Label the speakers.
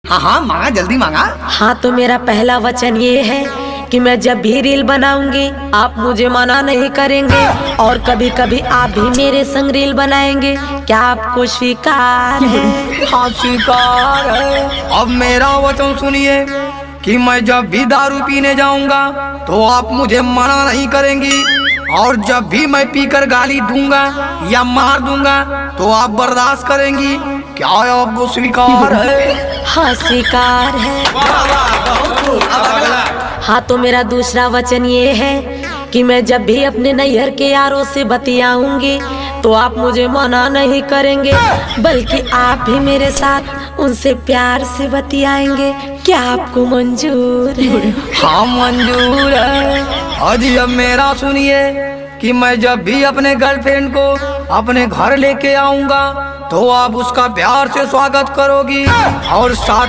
Speaker 1: हाँ हाँ मांगा, जल्दी मांगा।
Speaker 2: हाँ तो मेरा पहला वचन ये है कि मैं जब भी रील बनाऊंगी आप मुझे मना नहीं करेंगे और कभी कभी आप भी मेरे संग रील बनाएंगे। क्या आपको स्वीकार है?
Speaker 1: हाँ स्वीकार है। अब मेरा वचन सुनिए कि मैं जब भी दारू पीने जाऊंगा तो आप मुझे मना नहीं करेंगी, और जब भी मैं पीकर गाली दूंगा या मार दूंगा तो आप बर्दाश्त करेंगी। क्या आपको स्वीकार है?
Speaker 2: हाँ स्वीकार है। हाँ तो मेरा दूसरा वचन ये है कि मैं जब भी अपने नैहर के यारों से बतियाऊंगी तो आप मुझे मना नहीं करेंगे, बल्कि आप भी मेरे साथ उनसे प्यार से बतियाएंगे। क्या आपको मंजूर है?
Speaker 1: हाँ मंजूर है। अजी अब मेरा सुनिए कि मैं जब भी अपने गर्लफ्रेंड को अपने घर लेके आऊंगा तो आप उसका प्यार से स्वागत करोगी और साथ